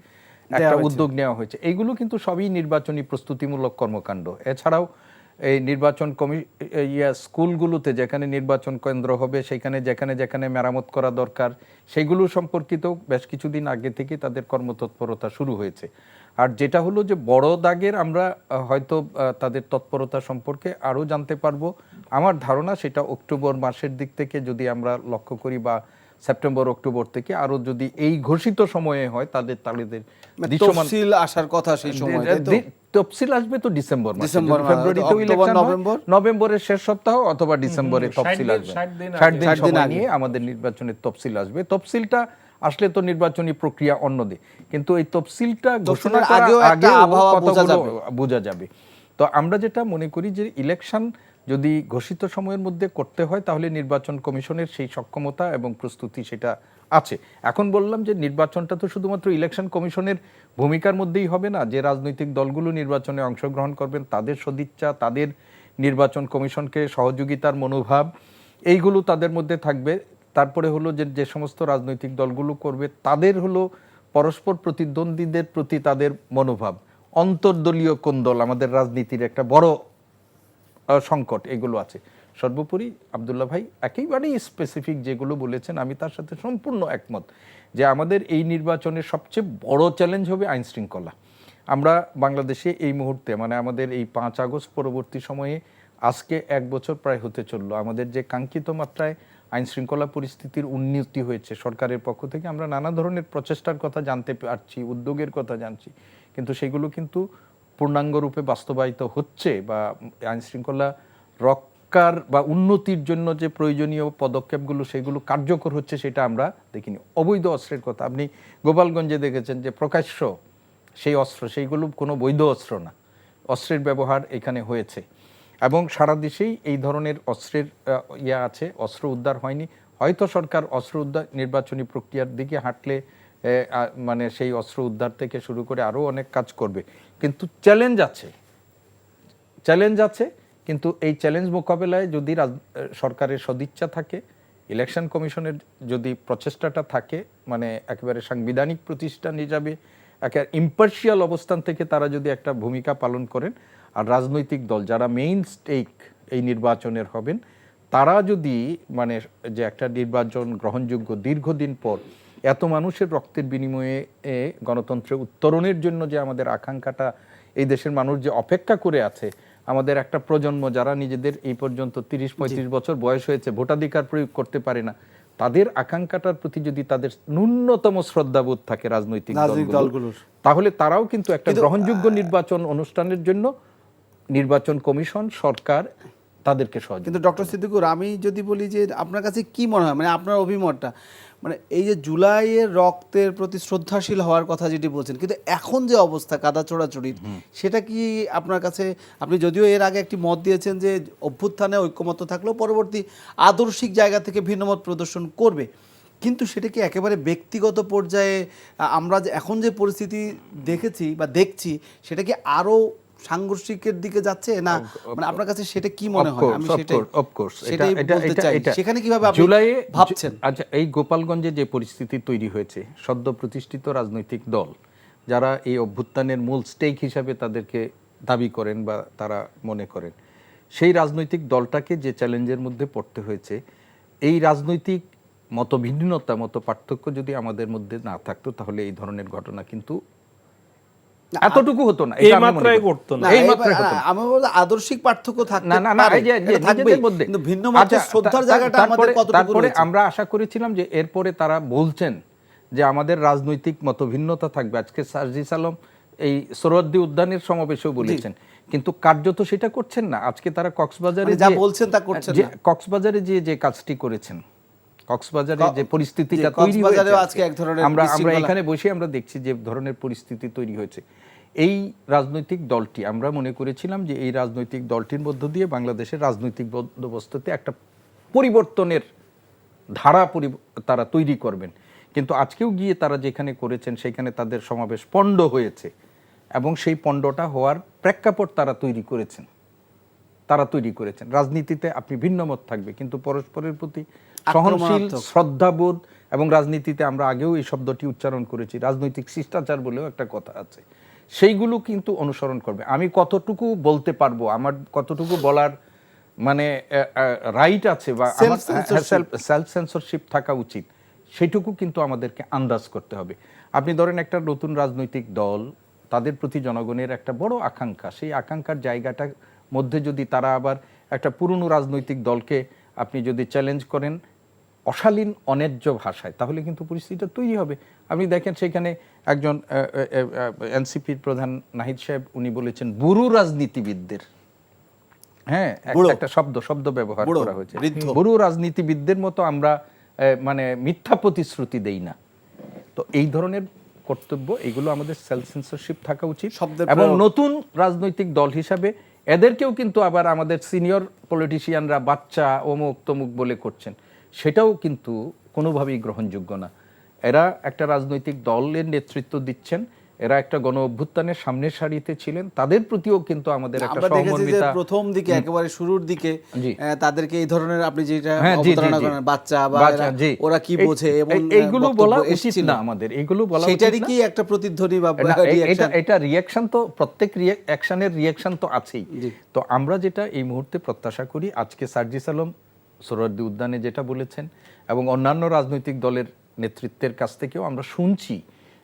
Speaker 2: একটা উদ্যোগ নেওয়া হয়েছে। এইগুলো কিন্তু সবই নির্বাচনী প্রস্তুতিমূলক কর্মকাণ্ড। এছাড়াও এই নির্বাচন স্কুলগুলোতে যেখানে নির্বাচন কেন্দ্র হবে সেখানে যেখানে যেখানে মেরামত করা দরকার সেইগুলো সম্পর্কিত বেশ কিছুদিন আগে থেকে তাদের কর্মতৎপরতা শুরু হয়েছে। আর যেটা হলো যে বড় দাগের আমরা হয়তো তাদের তৎপরতা সম্পর্কে আরও জানতে পারবো। আমার ধারণা সেটা অক্টোবর মাসের দিক থেকে যদি আমরা লক্ষ্য করি বা সেপ্টেম্বর অক্টোবর থেকে আরো যদি এই ঘোষিত সময়ে হয় তাদের
Speaker 1: তফসিল আসার কথা, সেই সময়
Speaker 2: তফসিল আসবে তো ডিসেম্বর মাসে, ফেব্রুয়ারিতে ইলেকশন হয়, নভেম্বরের শেষ সপ্তাহ অথবা ডিসেম্বরে তফসিল আসবে। 60 দিন সময় নিয়ে আমাদের নির্বাচনের তফসিল আসবে। তফসিলটা আসলে তো নির্বাচনী প্রক্রিয়া অন্যদিকে, কিন্তু এই তফসিলটা ঘোষণা করার আগে বোঝা যাবে। তো আমরা যেটা মনে করি যে ইলেকশন যদি ঘোষিত সময়ের মধ্যে করতে হয় তাহলে নির্বাচন কমিশনের সেই সক্ষমতা এবং প্রস্তুতি সেটা আছে। এখন বললাম যে নির্বাচনটা তো শুধুমাত্র ইলেকশন কমিশনের ভূমিকার মধ্যেই হবে না, যে রাজনৈতিক দলগুলো নির্বাচনে অংশগ্রহণ করবেন তাদের সদিচ্ছা, তাদের নির্বাচন কমিশনকে সহযোগিতার মনোভাব এইগুলো তাদের মধ্যে থাকবে। তারপরে হলো যে সমস্ত রাজনৈতিক দলগুলো করবে তাদের হলো পরস্পর প্রতিদ্বন্দ্বীদের প্রতি তাদের মনোভাব, অন্তর্দলীয় কোন্দল আমাদের রাজনীতির একটা বড় সংকট, এগুলো আছে। সর্বোপরি আব্দুল্লাহ ভাই একেবারেই স্পেসিফিক যেগুলো বলেছেন আমি তার সাথে সম্পূর্ণ একমত যে আমাদের এই নির্বাচনের সবচেয়ে বড় চ্যালেঞ্জ হবে আইন শৃঙ্খলা। আমরা বাংলাদেশে এই মুহূর্তে মানে আমাদের এই 5 আগস্ট পরবর্তী সময়ে আজকে 1 বছর প্রায় হতে চললো, আমাদের যে কাঙ্ক্ষিত মাত্রায় আইন শৃঙ্খলা পরিস্থিতির উন্নতি হয়েছে সরকারের পক্ষ থেকে আমরা নানা ধরনের প্রচেষ্টার কথা জানতে পারছি, উদ্যোগের কথা জানছি, কিন্তু সেগুলো কিন্তু পূর্ণাঙ্গ রূপে বাস্তবায়িত হচ্ছে বা আইন শৃঙ্খলা রক্ষার বা উন্নতির জন্য যে প্রয়োজনীয় পদক্ষেপগুলো সেগুলো কার্যকর হচ্ছে সেটা আমরা দেখিনি। অবৈধ অস্ত্রের কথা আপনি গোপালগঞ্জে দেখেছেন যে প্রকাশ্য সেই অস্ত্র, সেইগুলো কোনো বৈধ অস্ত্র না, অস্ত্রের ব্যবহার এখানে হয়েছে এবং সারা দেশেই এই ধরনের অস্ত্রের আছে, অস্ত্র উদ্ধার হয়নি। হয়তো সরকার অস্ত্র উদ্ধার নির্বাচনী প্রক্রিয়ার দিকে হাঁটলে মানে সেই অস্ত্র উদ্ধার থেকে শুরু করে আরও অনেক কাজ করবে, কিন্তু চ্যালেঞ্জ আছে। কিন্তু এই চ্যালেঞ্জ মোকাবেলায় যদি সরকারের সদিচ্ছা থাকে, ইলেকশন কমিশনের যদি প্রচেষ্টাটা থাকে, মানে একেবারে সাংবিধানিক প্রতিষ্ঠান হিসাবে একেবারে ইম্পার্শিয়াল অবস্থান থেকে তারা যদি একটা ভূমিকা পালন করেন, আর রাজনৈতিক দল যারা মেইন স্টেক এই নির্বাচনের হবেন তারা যদি মানে যে একটা নির্বাচন গ্রহণযোগ্য দীর্ঘদিন পর এত মানুষের রক্তের বিনিময়ে গণতন্ত্রের উত্তরণের জন্য যে আমাদের আকাঙ্ক্ষাটা এই দেশের মানুষ যে অপেক্ষা করে আছে, আমাদের একটা প্রজন্ম যারা নিজেদের এই পর্যন্ত 30-35 বছর বয়স হয়েছে ভোটাধিকার প্রয়োগ করতে পারে না, তাদের আকাঙ্ক্ষাটার প্রতি যদি তাদের ন্যূনতম শ্রদ্ধাবোধ থাকে রাজনৈতিক দলগুলোর, তাহলে তারাও কিন্তু একটা গ্রহণযোগ্য নির্বাচন অনুষ্ঠানের জন্য নির্বাচন কমিশন সরকার তাদেরকে সহযোগিতা।
Speaker 1: কিন্তু ডক্টর সিদ্দিকুর, আমি যদি বলি যে আপনার কাছে কি মনে হয়, মানে আপনার অভিমতটা, মানে এই যে জুলাইয়ের রক্তের প্রতি শ্রদ্ধাশীল হওয়ার কথা যেটি বলছেন, কিন্তু এখন যে অবস্থা কাদা ছোড়াছুড়ির, সেটা কি আপনার কাছে, আপনি যদিও এর আগে একটি মত দিয়েছেন যে অভ্যুত্থানে ঐক্যমত থাকলেও পরবর্তী আদর্শিক জায়গা থেকে ভিন্নমত প্রদর্শন করবে, কিন্তু সেটা কি একেবারে ব্যক্তিগত পর্যায়ে আমরা এখন যে পরিস্থিতি দেখেছি বা দেখছি সেটা কি আরও সাংঘর্ষিকের দিকে যাচ্ছে না, মানে আপনার কাছে সেটা কি মনে হয়? আমি সেখানে কিভাবে
Speaker 2: জুলাইয়ে ভাবছেন? আচ্ছা, এই গোপালগঞ্জে যে পরিস্থিতি তৈরি হয়েছে, সদ্য প্রতিষ্ঠিত রাজনৈতিক দল যারা এই অভ্যুত্থানের মূল স্টেক হিসাবে তাদেরকে দাবি করেন বা তারা মনে করেন, সেই রাজনৈতিক দলটাকে যে চ্যালেঞ্জের মধ্যে পড়তে হয়েছে, এই রাজনৈতিক মতভিন্নতা, মত পার্থক্য যদি আমাদের মধ্যে না থাকতো তাহলে এই ধরনের ঘটনা কিন্তু এতটুকু হতো না,
Speaker 3: এই মাত্রায় ঘটতো না।
Speaker 1: আমি বলবো আদর্শিক পার্থক্য থাকতে
Speaker 2: না না না,
Speaker 1: পারে,
Speaker 2: এই যে
Speaker 1: এটা থাকবে,
Speaker 2: নিজেদের মধ্যে
Speaker 1: কিন্তু ভিন্ন মতের শ্রদ্ধার জায়গাটা আমাদের কতটুকু
Speaker 2: তারপরে
Speaker 1: রয়েছে?
Speaker 2: আমরা আশা করেছিলাম যে এরপরে তারা বলছেন যে আমাদের রাজনৈতিক মতভিন্নতা থাকবে। আজকে সার্জিস আলম এই সোহরাওয়ার্দী উদ্যানের সমাবেশেও বলেছেন, কিন্তু কার্যত সেটা করছেন না। আজকে তারা কক্সবাজারে
Speaker 1: মানে যা বলছেন তা করছেন না।
Speaker 2: কক্সবাজারে যে কাজটি করেছেন, কক্সবাজারে যে পরিস্থিতিটা তৈরি
Speaker 1: কক্সবাজারেও
Speaker 2: হয়েছে,
Speaker 1: আজকে এক ধরনের
Speaker 2: আমরা
Speaker 1: বিশৃঙ্খলা।
Speaker 2: এখানে বসে আমরা দেখছি যে ধরনের পরিস্থিতি তৈরি হয়েছে। এই রাজনৈতিক দলটি, আমরা মনে করেছিলাম যে এই রাজনৈতিক দলটির মধ্য দিয়ে বাংলাদেশের রাজনৈতিক বন্দোবস্তে একটা পরিবর্তনের ধারা তারা তৈরি করবেন। কিন্তু আজকেও গিয়ে তারা যেখানে করেছেন সেখানে তাদের সমাবেশ পণ্ড হয়েছে, এবং সেই পণ্ডটা হওয়ার প্রেক্ষাপট তারা তৈরি করেছেন। রাজনীতিতে আপনি ভিন্ন মত থাকবে, কিন্তু পরস্পরের প্রতি সহনশীল, শ্রদ্ধাবোধ, এবং রাজনীতিতে আমরা আগেও এই শব্দটি উচ্চারণ করেছি, রাজনৈতিক শিষ্টাচার বলেও একটা কথা আছে, সেইগুলো কিন্তু অনুসরণ করবে। আমি কতটুকু বলতে পারবো, আমার কতটুকু বলার মানে রাইট আছে বা সেলফ সেন্সরশিপ থাকা উচিত, সেটুকু কিন্তু আমাদেরকে আন্দাজ করতে হবে। আপনি ধরেন একটা নতুন রাজনৈতিক দল, তাদের প্রতি জনগণের একটা বড় আকাঙ্ক্ষা, সেই আকাঙ্ক্ষার জায়গাটার মধ্যে যদি তারা আবার একটা পুরনো রাজনৈতিক দলকে আপনি যদি চ্যালেঞ্জ করেন অশালীন অন্যায্য ভাষায়, তাহলে কিন্তু পরিস্থিতিটা তৈরি হবে। আপনি দেখেন সেখানে একজন এনসিপির প্রধান নাহিদ সাহেব, উনি বলেছেন বুড়ো রাজনীতিবিদদের, হ্যাঁ একটা শব্দ ব্যবহার করা হয়েছে, বুড়ো রাজনীতিবিদদের মতো আমরা মানে মিথ্যা প্রতিশ্রুতি দেই না। তো এই ধরনের কর্তব্য, এগুলো আমাদের সেলফ সেন্সরশিপ থাকা উচিত। এবং নতুন রাজনৈতিক দল হিসাবে এদেরকেও কিন্তু আবার আমাদের সিনিয়র পলিটিশিয়ানরা বাচ্চা অমুক তমুক বলে করছেন, সেটাও কিন্তু কোনোভাবেই গ্রহণযোগ্য না। এরা একটা রাজনৈতিক দলের নেতৃত্ব দিচ্ছেন, এরা একটা গণ অভ্যুত্থানের সামনের সারিতে ছিলেন, তাদের প্রতিও কিন্তু আমাদের একটা সহমর্মিতা।
Speaker 1: প্রথম দিকে একেবারে শুরুর দিকে তাদেরকে এই ধরনের আপনি যেটা অবতারণা করেন, বাচ্চা বা ওরা কি বোঝে, এবং
Speaker 2: এইগুলো বলা উচিত না আমাদের, এইগুলো বলা উচিত না।
Speaker 1: সেটারই কি একটা প্রতিধ্বনি বা
Speaker 2: এটা রিঅ্যাকশন, তো প্রত্যেক অ্যাকশনের রিঅ্যাকশন তো আছেই। তো আমরা যেটা এই মুহূর্তে প্রত্যাশা করি, আজকে সার্জিস আলম সোহরাওয়ার্দী উদ্যানে যেটা বলেছেন, এবং অন্যান্য রাজনৈতিক দলের নেতৃত্বের কাছ থেকেও আমরা শুনছি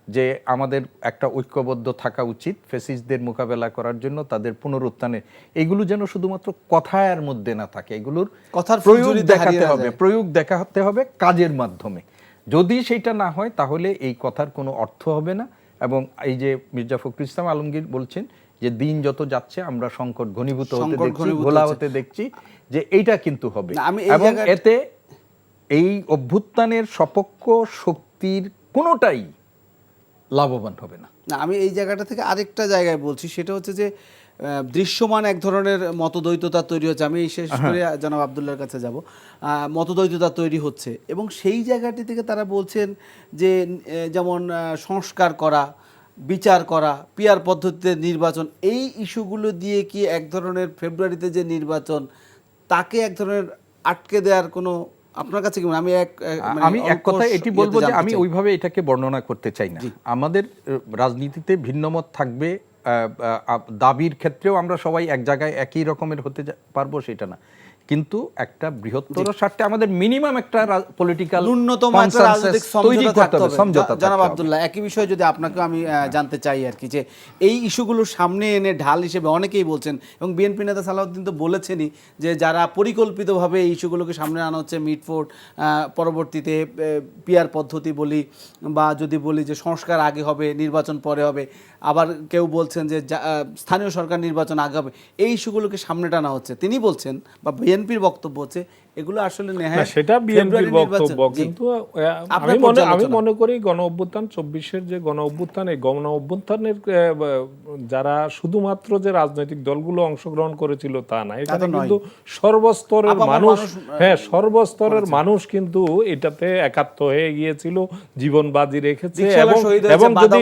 Speaker 2: যে আমাদের একটা ঐক্যবদ্ধ থাকা উচিত ফ্যাসিস্টদের মোকাবেলা করার জন্য, তাদের পুনরুত্থানে। এগুলো যেন শুধুমাত্র কথার মধ্যে না থাকে, এগুলোর প্রয়োগ দেখাতে হবে কাজের মাধ্যমে। যদি সেটা না হয় তাহলে এই কথার কোনো অর্থ হবে না। এবং এই যে মির্জা ফখরুল ইসলাম আলমগীর বলছেন যে দিন যত যাচ্ছে আমরা সংকট ঘনীভূত হতে দেখছি, ঘোলা হতে দেখছি, যে এইটা কিন্তু হবে। এবং এতে এই অভ্যুত্থানের সপক্ষ শক্তির কোনোটাই লাভবান হবে না।
Speaker 1: আমি এই জায়গাটা থেকে আরেকটা জায়গায় বলছি, সেটা হচ্ছে যে দৃশ্যমান এক ধরনের মতদ্বৈততা তৈরি হচ্ছে। আমি শেষ করে জনাব আবদুল্লাহর কাছে যাব। মতদ্বৈততা তৈরি হচ্ছে, এবং সেই জায়গাটি থেকে তারা বলছেন যে যেমন সংস্কার করা, বিচার করা, পিয়ার পদ্ধতিতে নির্বাচন, এই ইস্যুগুলো দিয়ে কি এক ধরনের ফেব্রুয়ারিতে যে নির্বাচন, তাকে এক ধরনের আটকে দেওয়ার কোনো, আপনার কাছে কি?
Speaker 2: আমি এক কথায় এটি বলবো যে আমি ওইভাবে এটাকে বর্ণনা করতে চাই না। আমাদের রাজনীতিতে ভিন্নমত থাকবে, দাবির ক্ষেত্রেও আমরা সবাই এক জায়গায় একই রকমের হতে পারবো সেটা না, কিন্তু একটা বৃহত্তর স্বার্থে আমাদের মিনিমাম একটা পলিটিক্যাল
Speaker 1: ন্যূনতম একটা রাজনৈতিক সমঝোতা থাকতে হবে। জনাব আব্দুল্লাহ, একই বিষয়ে যদি আপনাকে আমি জানতে চাই আর কি, যে এই ইস্যুগুলো সামনে এনে ঢাল হিসেবে অনেকেই বলছেন, এবং বিএনপি নেতা সালাউদ্দিন তো বলেছেনই যে যারা পরিকল্পিতভাবে এই ইস্যুগুলোকে সামনে আনা হচ্ছে, মিটফোর্ড, পরবর্তীতে পিয়ার পদ্ধতি বলি, বা যদি বলি যে সংস্কার আগে হবে নির্বাচন পরে হবে, আবার কেউ বলছেন যে স্থানীয় সরকার নির্বাচন আগে হবে, এই ইস্যুগুলোকে সামনে টানা হচ্ছে। তিনি বলছেন বা বিএনপির বক্তব্য হচ্ছে এগুলো আসলে
Speaker 3: সেটা বিএনপির বক্তব্য, কিন্তু আমি মনে করি গণ অভ্যুত্থান 24-এর যে গণ অভ্যুত্থান, এই গণ অভ্যুত্থানের যারা শুধুমাত্র যে রাজনৈতিক দলগুলো অংশগ্রহণ করেছিল তা না, এখানে কিন্তু সর্বস্তরের মানুষ, সর্বস্তরের মানুষ কিন্তু এটাতে একাত্ম হয়ে গিয়েছিল, জীবন বাজি রেখেছে। এবং যদি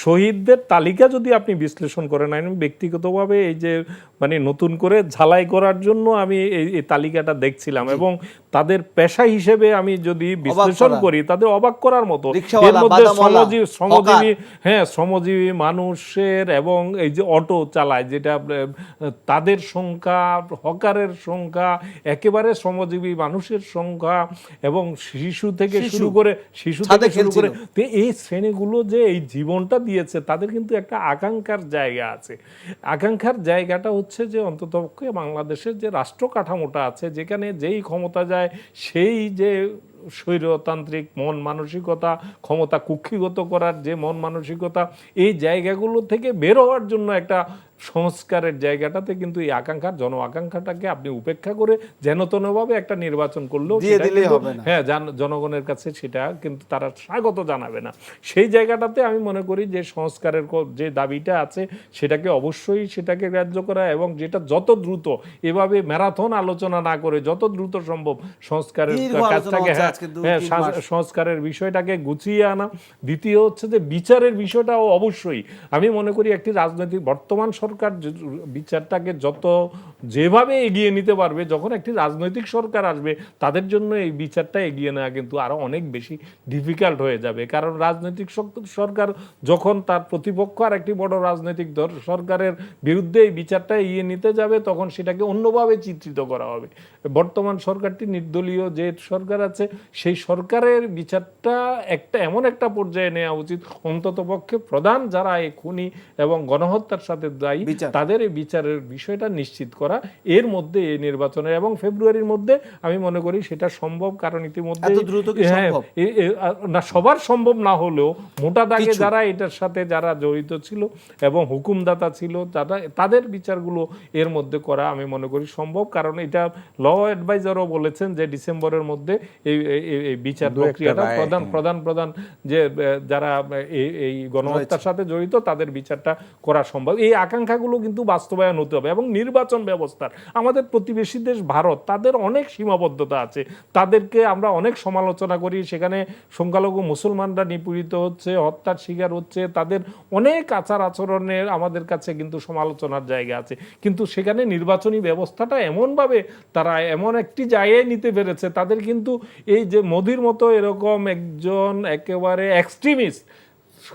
Speaker 3: শহীদদের তালিকা যদি আপনি বিশ্লেষণ করেন, আমি ব্যক্তিগতভাবে এই যে মানে নতুন করে ঝালাই করার জন্য আমি এই তালিকাটা দেখছিলাম, এবং তাদের পেশা হিসেবে আমি যদি বিশ্লেষণ করি, তাদের অবাক করার মতো। এর
Speaker 1: রিকশাওয়ালা,
Speaker 3: মধ্যে
Speaker 1: বাদামওয়ালা,
Speaker 3: শ্রমজীবী, হ্যাঁ, শ্রমজীবী মানুষের এবং এই যে অটো চালায় যেটা, তাদের সংখ্যা, হকারের সংখ্যা, একেবারে শ্রমজীবী মানুষের সংখ্যা, এবং শিশু থেকে শুরু করে তো এই শ্রেণীগুলো যে এই জীবনটা দিয়েছে, তাদের কিন্তু একটা আকাঙ্ক্ষার জায়গা আছে। আকাঙ্ক্ষার জায়গাটা হচ্ছে যে অন্ততপক্ষে বাংলাদেশের যে রাষ্ট্র কাঠামোটা আছে, যেখানে যেই ক্ষমতা যায় সেই যে স্বৈরতান্ত্রিক মন মানসিকতা, ক্ষমতা কুক্ষিগত করার যে মন মানসিকতা, এই জায়গাগুলো থেকে বের হওয়ার জন্য একটা সংস্কারের জায়গাটাতে কিন্তু এই আকাঙ্ক্ষার, জন আকাঙ্ক্ষাটাকে আপনি উপেক্ষা করে যেনতনভাবে একটা নির্বাচন করলেও হ্যাঁ, জনগণের কাছে সেটা কিন্তু তারা স্বাগত জানাবে না। সেই জায়গাটাতে আমি মনে করি যে সংস্কারের যে দাবিটা আছে সেটাকে অবশ্যই সেটাকে গ্রাহ্য করা, এবং যেটা যত দ্রুত, এভাবে ম্যারাথন আলোচনা না করে যত দ্রুত সম্ভব সংস্কারের কাজটাকে, হ্যাঁ, সংস্কারের বিষয়টাকে গুছিয়ে আনা। দ্বিতীয় হচ্ছে যে বিচারের বিষয়টাও অবশ্যই আমি মনে করি একটি রাজনৈতিক, বর্তমান সরকার বিচারটাকে যত যেভাবে এগিয়ে নিতে পারবে, যখন একটি রাজনৈতিক সরকার আসবে তাদের জন্য এই বিচারটা এগিয়ে নেওয়া কিন্তু আরো অনেক বেশি ডিফিকাল্ট হয়ে যাবে। কারণ রাজনৈতিক সরকার যখন তার প্রতিপক্ষ আর একটি বড় রাজনৈতিক সরকারের বিরুদ্ধে এই বিচারটা এগিয়ে নিতে যাবে, তখন সেটাকে অন্যভাবে চিত্রিত করা হবে। বর্তমান সরকারটি নির্দলীয় যে সরকার আছে, সেই সরকারের বিচারটা এমন একটা পর্যায়ে নেওয়া উচিত, অন্তত পক্ষে প্রধান যারা এই খুনি এবং গণহত্যার সাথে দায়ী, তাদের এই বিচারের বিষয়টা নিশ্চিত করা। এর মধ্যে এই নির্বাচনের, এবং ফেব্রুয়ারির মধ্যে আমি মনে করি সেটা সম্ভব। কারণ ইতিমধ্যে না, সবার সম্ভব না হলেও মোটা দাগে যারা এটার সাথে যারা জড়িত ছিল এবং হুকুমদাতা ছিল, তাদের বিচারগুলো এর মধ্যে করা আমি মনে করি সম্ভব। কারণ এটা ল অ্যাডভাইজারও বলেছেন যে ডিসেম্বরের মধ্যে এই বিচার প্রক্রিয়াটা প্রধান যে যারা এই গণহত্যার সাথে জড়িত তাদের বিচারটা করা সম্ভব। এই আকাঙ্ক্ষাগুলো কিন্তু বাস্তবায়ন হতে হবে। এবং নির্বাচন ব্যবস্থার, আমাদের প্রতিবেশী দেশ ভারত, তাদের অনেক সীমাবদ্ধতা আছে, তাদেরকে আমরা অনেক সমালোচনা করি। সেখানে সংখ্যালঘু মুসলমানরা নিপীড়িত হচ্ছে, হত্যার শিকার হচ্ছে, তাদের অনেক আচার আচরণের আমাদের কাছে কিন্তু সমালোচনার জায়গা আছে। কিন্তু সেখানে নির্বাচনী ব্যবস্থাটা এমনভাবে তারা এমন একটি জায়গায় নিতে পেরেছে, তাদের কিন্তু এই যে মোদির মতো এরকম একজন একেবারে এক্সট্রিমিস্ট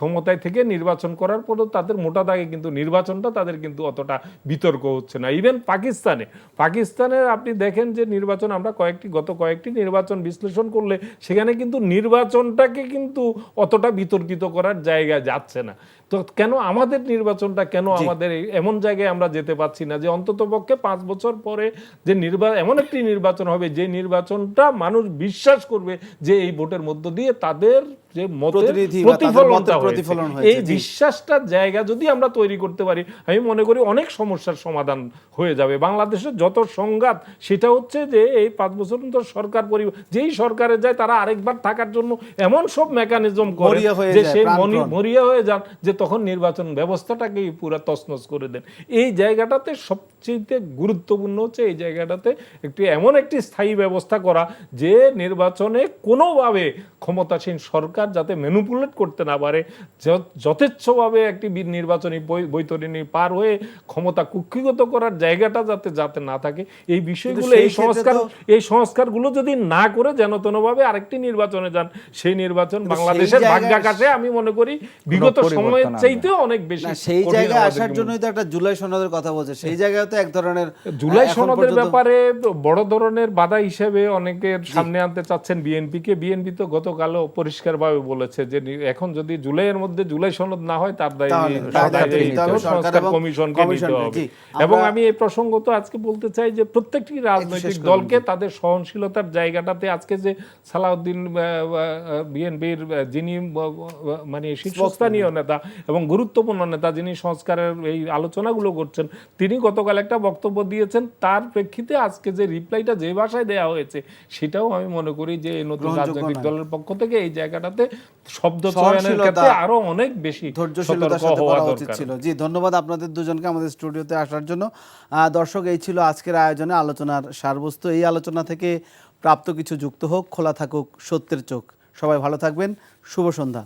Speaker 3: ক্ষমতায় থেকে নির্বাচন করার পরও তাদের মোটা দাগে কিন্তু নির্বাচনটা তাদের কিন্তু অতটা বিতর্ক হচ্ছে না। ইভেন পাকিস্তানের আপনি দেখেন যে নির্বাচন, আমরা গত কয়েকটি নির্বাচন বিশ্লেষণ করলে সেখানে কিন্তু নির্বাচনটাকে কিন্তু অতটা বিতর্কিত করার জায়গায় যাচ্ছে না। তো কেন আমাদের নির্বাচনটা, কেন আমাদের এমন জায়গায় আমরা যেতে পারছি না যে অন্তত পক্ষে 5 বছর পরে যে এমন একটি নির্বাচন হবে, যে নির্বাচনটা মানুষ বিশ্বাস করবে যে এই ভোটের মধ্য দিয়ে তাদের যে প্রতিফলন, এই বিশ্বাসটার জায়গা যদি আমরা তৈরি করতে পারি, আমি মনে করি অনেক সমস্যার সমাধান হয়ে যাবে। বাংলাদেশের যত সংঘাত, সেটা হচ্ছে যে এই 5 বছর সরকার যেই সরকারে যায় তারা আরেকবার থাকার জন্য এমন সব মেকানিজম করে যে সে মরিয়া হয়ে যান, যে তখন নির্বাচন ব্যবস্থাটাকেই পুরো তছনছ করে দেন। এই জায়গাটাতে সবচেয়ে গুরুত্বপূর্ণ হচ্ছে এই জায়গাটাতে এমন একটি স্থায়ী ব্যবস্থা করা, যে নির্বাচনে কোনোভাবে ক্ষমতাসীন সরকার যাতে ম্যানিপুলেট করতে না পারে, যথেচ্ছভাবে একটি নির্বাচনী বৈতরণী পার হয়ে ক্ষমতা কুক্ষিগত করার জায়গাটা যাতে না থাকে। এই বিষয়গুলো, এই সংস্কারগুলো যদি না করে যেনতনভাবে আরেকটি নির্বাচনে যান, সেই নির্বাচন বাংলাদেশের ভাগ্যাকাশে আমি মনে করি বিগত সময়ের চাইতেও অনেক বেশি।
Speaker 1: সেই জায়গায় আসার জন্যই তো একটা জুলাই সনদের কথা বলছে। সেই জায়গায় তো এক ধরনের
Speaker 3: জুলাই সনদের ব্যাপারে বড় ধরনের বাধা হিসেবে অনেকের সামনে আনতে চাচ্ছেন বিএনপিকে। বিএনপি তো গতকালও পরিষ্কারভাবে বলেছে যে এখন যদি জুলাইয়ের মধ্যে জুলাই সনদ না হয়, তার দায় সংস্কার কমিশনকে নিতে হবে। এবং আমি এই প্রসঙ্গ তো আজকে বলতে চাই যে প্রত্যেকটি রাজনৈতিক দলকে তাদের সহনশীলতার জায়গাটাতে, আজকে যে সালাউদ্দিন বিএনপির যিনি মানে শীর্ষস্থানীয় নেতা এবং গুরুত্বপূর্ণ নেতা, যিনি সংস্কারের এই আলোচনাগুলো করছেন, তিনি গতকাল একটা বক্তব্য দিয়েছেন। তার প্রেক্ষিতে আজকে যে রিপ্লাইটা যে ভাষায় দেওয়া হয়েছে, সেটাও আমি মনে করি যে নতুন রাজনৈতিক দলের পক্ষ থেকে এই জায়গাটাতে শব্দ চয়নের ক্ষেত্রে আরো অনেক বেশি
Speaker 1: ধৈর্যশীলতার সাথে করা উচিত ছিল। জি, ধন্যবাদ আপনাদের দুজনকে আমাদের স্টুডিওতে আসার জন্য। দর্শক, এই ছিল আজকের আয়োজনে আলোচনার সারবস্তু। এই আলোচনা থেকে প্রাপ্ত কিছু যুক্ত হোক, খোলা থাকুক সত্যের চোখ। সবাই ভালো থাকবেন। শুভ সন্ধ্যা।